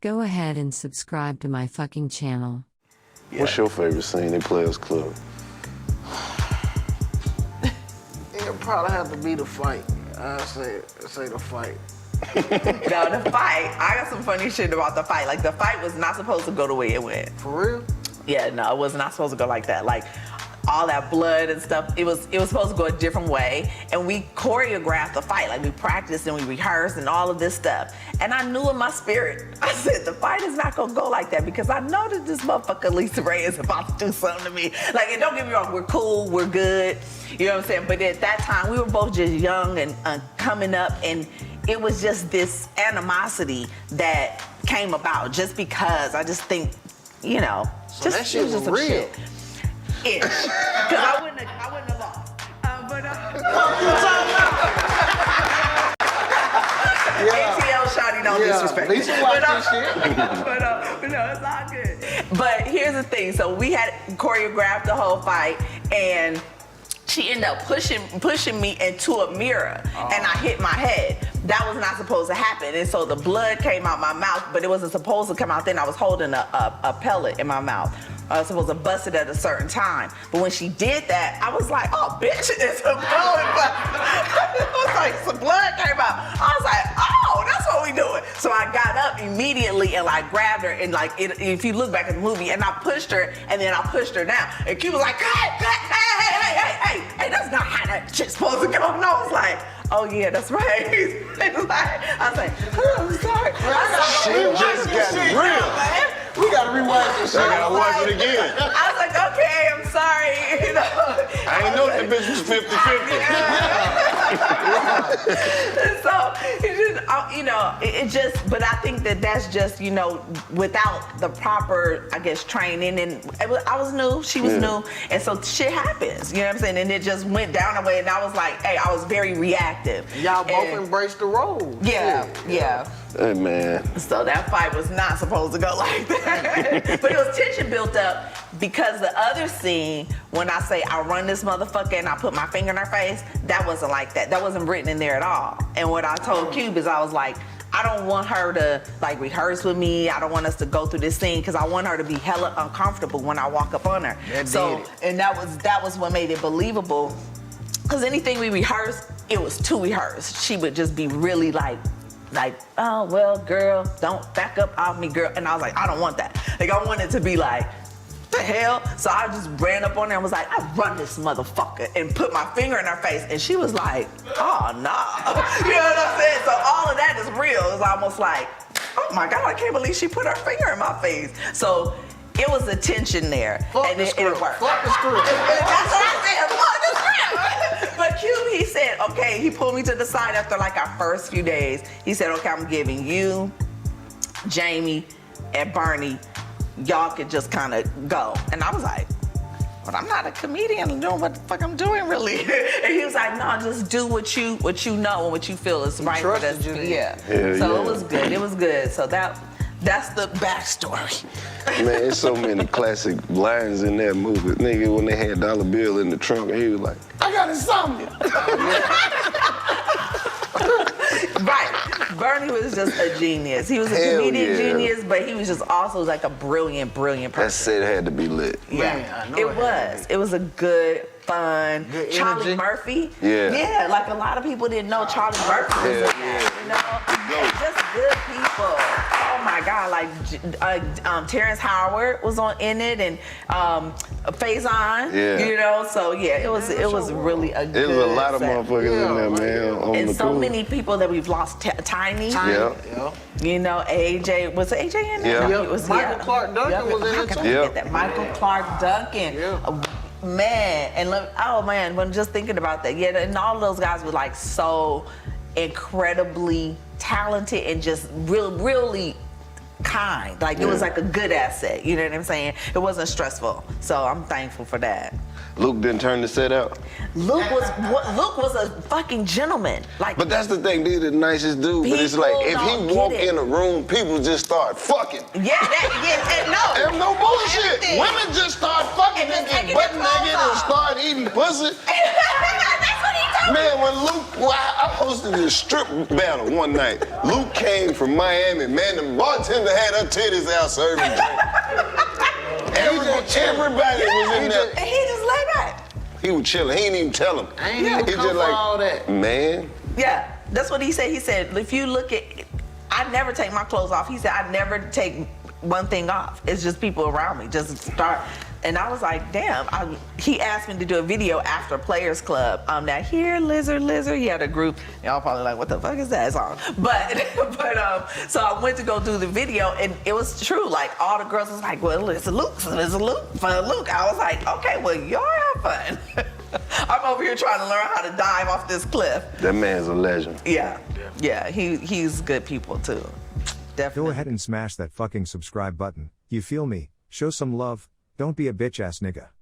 Go ahead and subscribe to my fucking channel. Yeah. What's your favorite scene in Players Club? It'd probably have to be the fight. I say the fight. No, the fight. I got some funny shit about the fight. Like, the fight was not supposed to go the way it went. For real? Yeah, no, it was not supposed to go like that. Like, all that blood and stuff, it was supposed to go a different way. And we choreographed the fight. Like, we practiced and we rehearsed and all of this stuff. And I knew in my spirit, I said, the fight is not gonna go like that because I know that this motherfucker Lisa Ray is about to do something to me. Like, and don't get me wrong, we're cool, we're good. You know what I'm saying? But at that time, we were both just young and coming up, and it was just this animosity that came about just because I just think, you know, So just that shit was just some real. shit. Ish. Because I wouldn't have lost. ATL shawty, don't disrespect. Lisa watched this shit. But no, it's all good. But here's the thing. So we had choreographed the whole fight, and she ended up pushing me into a mirror, and I hit my head. That was not supposed to happen, and so the blood came out my mouth, but it wasn't supposed to come out then. I was holding a pellet in my mouth. I was supposed to bust it at a certain time. But when she did that, I was like, oh, bitch, it's a blood. It was like some blood came out. I was like, oh, that's what we doing. So I got up immediately and like grabbed her, and like, if you look back at the movie, and I pushed her, and then I pushed her down. And Q was like, hey, that's not how that shit's supposed to go. And I was like, oh yeah, that's right. I was like, oh, I'm sorry. Shit just got real. We gotta rewind this shit. I gotta watch it again. I was like, okay, I'm sorry. You know, I ain't know that bitch was 50-50. So it just, you know, it just. But I think that's just, you know, without the proper, I guess, training, and I was new, she was new, and so shit happens. You know what I'm saying? And it just went down the way, and I was like, hey, I was very reactive. Y'all both embraced the role. Yeah. Hey, man. So that fight was not supposed to go like that. But it was tension built up because the other scene, when I say I run this motherfucker and I put my finger in her face, that wasn't like that. That wasn't written in there at all. And what I told Cube is I was like, I don't want her to like rehearse with me. I don't want us to go through this scene because I want her to be hella uncomfortable when I walk up on her. And that was what made it believable. Because anything we rehearsed, it was too rehearsed. She would just be really like, oh, well, girl, don't back up off me, girl. And I was like, I don't want that. Like, I want it to be like, the hell? So I just ran up on her and was like, I run this motherfucker, and put my finger in her face. And she was like, oh, nah. You know what I'm saying? So all of that is real. It's almost like, oh my God, I can't believe she put her finger in my face. So it was a tension there. Fuck the script. Fuck the script. That's what I said, fuck the script. But Q, he said, okay, he pulled me to the side after like our first few days. He said, okay, I'm giving you, Jamie, and Bernie, y'all could just kind of go. And I was like, but I'm not a comedian. I'm doing what the fuck I'm doing, really. And he was like, no, just do what you know and what you feel is right for this. Yeah. So it was good. It was good. So that's the backstory. Man, there's so many classic lines in that movie. Nigga, when they had Dollar Bill in the trunk, he was like, I got insomnia. Right. Bernie was just a genius. He was a comedian genius, but he was just also like a brilliant person. That set had to be lit. Yeah, Man, I know it was. It was a good, fun. Good Charlie energy. Murphy. Yeah. Yeah, like a lot of people didn't know Charlie Murphy was in that, you know? And just good people. Oh my God, like Terrence Howard was in it, and Faison. Yeah. You know, so yeah, it was really a good. There's a lot of set. motherfuckers in there, man. On And the so crew. many people that we've lost. Tiny. Yeah. You know, AJ, was AJ in there? Yeah. It was, Michael Clark Duncan was in How it can I too. forget that? Michael Clark Duncan. Yeah. Man, and oh man, when just thinking about that, yeah, and all of those guys were like so incredibly talented and just really kind. Like it was like a good asset, you know what I'm saying? It wasn't stressful. So I'm thankful for that. Luke didn't turn the set out. Luke was a fucking gentleman. Like, But that's the thing, he's the nicest dude. But it's People like, if don't he walk get it. in a room, people just start fucking. no. There's no bullshit. Everything. Women just start fucking And just and get taking butt their clothes naked and off. start eating pussy. That's what he told Man, when I hosted this strip battle one night. Luke came from Miami. Man, the bartender had her titties out serving drinks. Everybody was in there. And he just lay back. He was chilling. He didn't even tell him. I ain't even He come just for all that. Man. Yeah, that's what he said. He said, if you look at, I never take my clothes off. He said, I never take one thing off. It's just people around me. Just start. And I was like, damn. He asked me to do a video after Players Club. That here, lizard. He had a group. Y'all probably like, what the fuck is that song? But so I went to go do the video, and it was true. Like, all the girls was like, well, it's a Luke for Luke. I was like, okay, well, y'all have fun. I'm over here trying to learn how to dive off this cliff. That man's a legend. Yeah. He's good people too. Definitely. Go ahead and smash that fucking subscribe button. You feel me? Show some love. Don't be a bitch ass nigga.